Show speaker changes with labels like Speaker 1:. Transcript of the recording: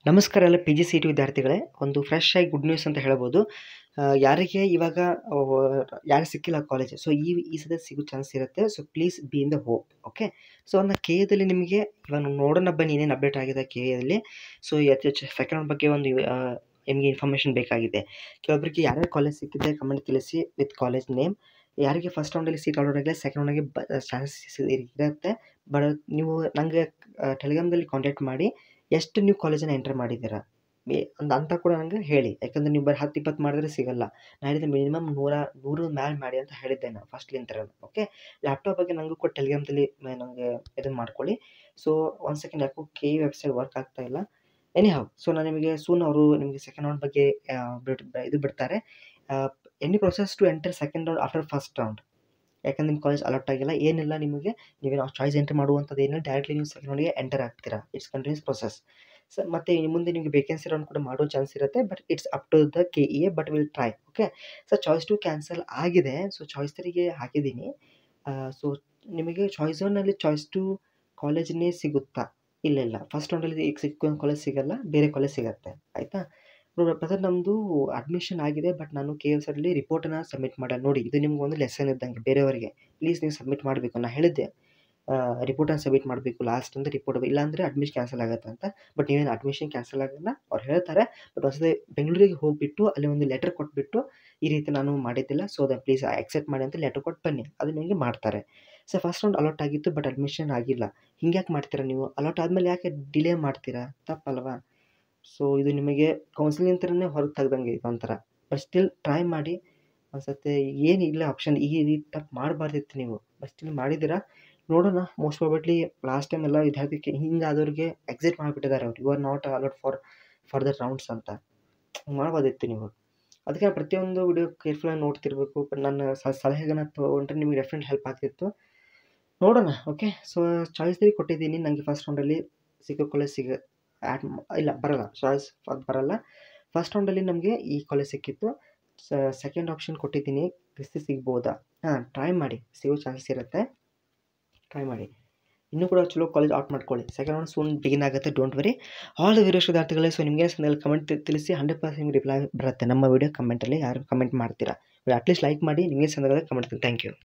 Speaker 1: ನಮಸ್ಕಾರ ಎಲ್ಲ PGCET ವಿದ್ಯಾರ್ಥಿಗಳೇ. ಒಂದು ಫ್ರೆಶ್ ಆಗಿ ಗುಡ್ ನ್ಯೂಸ್ ಅಂತ ಹೇಳ್ಬೋದು. ಯಾರಿಗೆ ಇವಾಗ ಯಾರಿಗೆ ಸಿಕ್ಕಿಲ್ಲ ಕಾಲೇಜ್, ಸೊ ಈ ಸಲ ಸಿಗೋ ಚಾನ್ಸ್ ಇರುತ್ತೆ. So please be in the hope. Okay, so ನಾನು KA ನಿಮಗೆ ಇವಾಗ ನೋಡೋಣ ಬನ್ನಿ ಏನೇನು ಅಪ್ಡೇಟ್ ಆಗಿದೆ KA. ಸೊ ಸೆಕೆಂಡ್ ರೌಂಡ್ ಬಗ್ಗೆ ಒಂದು ನಿಮಗೆ ಇನ್ಫಾರ್ಮೇಷನ್ ಬೇಕಾಗಿದೆ. ಕೆಲವೊಬ್ಬರಿಗೆ ಯಾರ್ಯಾರು ಕಾಲೇಜ್ ಸಿಕ್ಕಿದೆ ಕಮೆಂಟ್ ತಿಳಿಸಿ ವಿತ್ ಕಾಲೇಜ್ ನೇಮ್. ಯಾರಿಗೆ ಫಸ್ಟ್ ರೌಂಡಲ್ಲಿ ಸೀಟ್ ಆಲ್ರೆಡಿ ಆಗಿಲ್ಲ, ಸೆಕೆಂಡ್ ರೌಂಡಿಗೆ ಚಾನ್ಸಸ್ ಇರುತ್ತೆ. ಬಟ್ ನೀವು ನನಗೆ ಟೆಲಿಗ್ರಾಮ್ದಲ್ಲಿ ಕಾಂಟ್ಯಾಕ್ಟ್ ಮಾಡಿ ಎಷ್ಟು ನೀವು ಕಾಲೇಜನ್ನು ಎಂಟರ್ ಮಾಡಿದ್ದೀರಾ ಅಂತ ಕೂಡ ನನಗೆ ಹೇಳಿ. ಯಾಕಂದರೆ ನೀವು ಬರೀ 10-20 ಮಾಡಿದ್ರೆ ಸಿಗಲ್ಲ. ನಾನು ಹೇಳಿದ್ದೆ ಮಿನಿಮಮ್ 100 ಮ್ಯಾಲೆ ಮಾಡಿ ಅಂತ ಹೇಳಿದ್ದೆ ನಾನು ಫಸ್ಟ್ಲಿಂತ. ಓಕೆ, ಲ್ಯಾಪ್ಟಾಪ್ ಬಗ್ಗೆ ನನಗೂ ಕೂಡ ಟೆಲಿಗ್ರಾಮ್ದಲ್ಲಿ ನನಗೆ ಇದನ್ನು ಮಾಡ್ಕೊಳ್ಳಿ. ಸೊ ಒಂದು ಸೆಕೆಂಡ್, ಯಾಕೋ KA ವೆಬ್ಸೈಟ್ ವರ್ಕ್ ಆಗ್ತಾ ಇಲ್ಲ. ಎನಿಹೌ, ಸೊ ನಾನು ನಿಮಗೆ ಸೂನ್ ಅವರು ನಿಮಗೆ ಸೆಕೆಂಡ್ ರೌಂಡ್ ಬಗ್ಗೆ ಬಿಡ್ತಾರೆ. Any process to enter second round after first round. ಯಾಕಂದ್ರೆ ನಿಮ್ಮ ಕಾಲೇಜ್ ಅಲಾಟ್ ಆಗಿಲ್ಲ, ಏನಿಲ್ಲ ನಿಮಗೆ. ನೀವೇನು ಚಾಯ್ಸ್ ಎಂಟ್ರಿ ಮಾಡುವಂಥದ್ದು ಏನಿಲ್ಲ, ಡೈರೆಕ್ಟ್ಲಿ ನೀವು ಸೆಕೆಂಡ್ ರೌಂಡ್ಗೆ ಎಂಟರ್ ಆಗ್ತೀರಾ. It's continuous process. ಮತ್ತು ಮುಂದೆ ನಿಮಗೆ ವೇಕೆನ್ಸಿ ರೌಂಡ್ ಕೂಡ ಮಾಡೋ ಚಾನ್ಸ್ ಇರುತ್ತೆ. But it's up to the KA, but will try. Okay, so choice 2 cancel ಆಗಿದೆ. ಸೊ ಚಾಯ್ಸ್ 3ಗೆ ಹಾಕಿದ್ದೀನಿ. ಸೊ ನಿಮಗೆ ಚಾಯ್ಸ್ 1ನಲ್ಲಿ ಚಾಯ್ಸ್ 2 ಕಾಲೇಜನ್ನೇ ಸಿಗುತ್ತಾ? ಇಲ್ಲ, ಫಸ್ಟ್ ರೌಂಡಲ್ಲಿ ಈಗ ಸಿಕ್ಕೋ ಕಾಲೇಜ್ ಸಿಗಲ್ಲ, ಬೇರೆ ಕಾಲೇಜ್ ಸಿಗುತ್ತೆ. ಆಯಿತಾ ಬ್ರದರ್, ನಮ್ಮದು ಅಡ್ಮಿಷನ್ ಆಗಿದೆ, ಬಟ್ ನಾನು KA ವೆಬ್ಸೈಟಲ್ಲಿ ರಿಪೋರ್ಟನ್ನು ಸಬ್ಮಿಟ್ ಮಾಡಲ್ಲ. ನೋಡಿ, ಇದು ನಿಮ್ಗೊಂದು ಲೆಸನ್ ಇದ್ದಂಗೆ ಬೇರೆಯವರಿಗೆ. ಪ್ಲೀಸ್ ನೀವು ಸಬ್ಮಿಟ್ ಮಾಡಬೇಕು. ನಾನು ಹೇಳಿದ್ದೆ ರಿಪೋರ್ಟನ್ನು ಸಬ್ಮಿಟ್ ಮಾಡಬೇಕು ಲಾಸ್ಟ್ ಅಂತ. ರಿಪೋರ್ಟ್ ಇಲ್ಲಾಂದರೆ ಅಡ್ಮಿಷನ್ ಕ್ಯಾನ್ಸಲ್ ಆಗುತ್ತೆ ಅಂತ. ಬಟ್ ನೀವೇನು ಅಡ್ಮಿಷನ್ ಕ್ಯಾನ್ಸಲ್ ಆಗಲ್ಲ, ಅವ್ರು ಹೇಳ್ತಾರೆ. ಬಟ್ ಒಂದ್ಸತಿ ಬೆಂಗಳೂರಿಗೆ ಹೋಗಿಬಿಟ್ಟು ಅಲ್ಲಿ ಒಂದು ಲೆಟರ್ ಕೊಟ್ಬಿಟ್ಟು ಈ ರೀತಿ ನಾನು ಮಾಡಿದ್ದಿಲ್ಲ, ಸೊ ದಟ್ ಪ್ಲೀಸ್ ಆಕ್ಸೆಪ್ಟ್ ಮಾಡಿ ಅಂತ ಲೆಟರ್ ಕೊಟ್ಟು ಬನ್ನಿ. ಅದು ನಿಮಗೆ ಮಾಡ್ತಾರೆ. ಸೊ ಫಸ್ಟ್ ರೌಂಡ್ ಅಲಾಟ್ ಆಗಿತ್ತು, ಬಟ್ ಅಡ್ಮಿಷನ್ ಆಗಿಲ್ಲ. ಹಿಂಗೆ ಯಾಕೆ ಮಾಡ್ತೀರಾ ನೀವು? ಅಲಾಟ್ ಆದಮೇಲೆ ಯಾಕೆ ಡಿಲೇ ಮಾಡ್ತೀರಾ? ತಪ್ಪಲ್ವಾ? ಸೊ ಇದು ನಿಮಗೆ ಕೌನ್ಸಿಲಿಂಗ್ ಥರನೇ ಹೊರಗೆ ತೆಗ್ದಂಗೆ ಇದೊಂಥರ. ಬಟ್ ಸ್ಟಿಲ್ ಟ್ರೈ ಮಾಡಿ ಒಂದು ಸತಿ. ಏನಿಲ್ಲ ಆಪ್ಷನ್, ಈ ರೀತಿ ತಪ್ಪು ಮಾಡಬಾರ್ದಿತ್ತು ನೀವು. ಬಟ್ ಸ್ಟಿಲ್ ಮಾಡಿದ್ದೀರಾ. ನೋಡೋಣ, ಮೋಸ್ಟ್ ಪ್ರಾಬಬ್ಲಿ ಲಾಸ್ಟ್ ಟೈಮ್ ಎಲ್ಲ ವಿದ್ಯಾರ್ಥಿಗೆ ಹಿಂಗಾದವ್ರಿಗೆ ಎಕ್ಸಿಟ್ ಮಾಡಿಬಿಟ್ಟಿದ್ದಾರೆ. ಅವ್ರು you are not allowed for the rounds ಅಂತ. ಮಾಡ್ಬೋದಿತ್ತು ನೀವು. ಅದಕ್ಕೆ ನಾನು ಪ್ರತಿಯೊಂದು ವಿಡಿಯೋ ಕೇರ್ಫುಲ್ಲಾಗಿ ನೋಡ್ತಿರ್ಬೇಕು. ಬಟ್ ನನ್ನ ಸಲಹೆಗಳನ್ನ ತೊಗೊಂಡ್ರೆ ನಿಮಗೆ ಡೆಫಿನೆಟ್ ಹೆಲ್ಪ್ ಆಗ್ತಿತ್ತು. ನೋಡೋಣ. ಓಕೆ, ಸೊ ಚಾಯ್ಸ್ 3 ಕೊಟ್ಟಿದ್ದೀನಿ. ನನಗೆ ಫಸ್ಟ್ ರೌಂಡಲ್ಲಿ ಸಿಗೋ ಕಾಲೇಜ್ ಬರಲ್ಲ. ಚಾಯ್ಸ್ ಅದು ಬರಲ್ಲ. ಫಸ್ಟ್ ರೌಂಡಲ್ಲಿ ನಮಗೆ ಈ ಕಾಲೇಜ್ ಸಿಕ್ಕಿತ್ತು. ಸೆಕೆಂಡ್ ಆಪ್ಷನ್ ಕೊಟ್ಟಿದ್ದೀನಿ, ಸಿಗ್ಬೋದಾ? ಟ್ರೈ ಮಾಡಿ, ಸಿಗೋ ಚಾನ್ಸಸ್ ಇರುತ್ತೆ. ಟ್ರೈ ಮಾಡಿ. ಇನ್ನೂ ಕೂಡ ಚಲೋ ಕಾಲೇಜ್ ಆಟ್ ಮಾಡ್ಕೊಳ್ಳಿ. ಸೆಕೆಂಡ್ ರೌಂಡ್ ಸೂನ್ ಬಿಗಿನ್ ಆಗುತ್ತೆ, don't worry. All the videos ವಿದ್ಯಾರ್ಥಿಗಳೇ. ಸೊ ನಿಮಗೆ ಕಮೆಂಟ್ ತಿಳಿಸಿ. 100% ನಿಮಗೆ ರಿಪ್ಲೈ ಬರುತ್ತೆ ನಮ್ಮ ವೀಡಿಯೋ ಕಮೆಂಟಲ್ಲಿ. ಯಾರು ಕಮೆಂಟ್ ಮಾಡ್ತೀರಾ, ಅಟ್ಲೀಸ್ಟ್ ಲೈಕ್ ಮಾಡಿ. ನಿಮಗೆ ಸಂದರ್ಭದಲ್ಲಿ ಕಮೆಂಟ್. Thank you.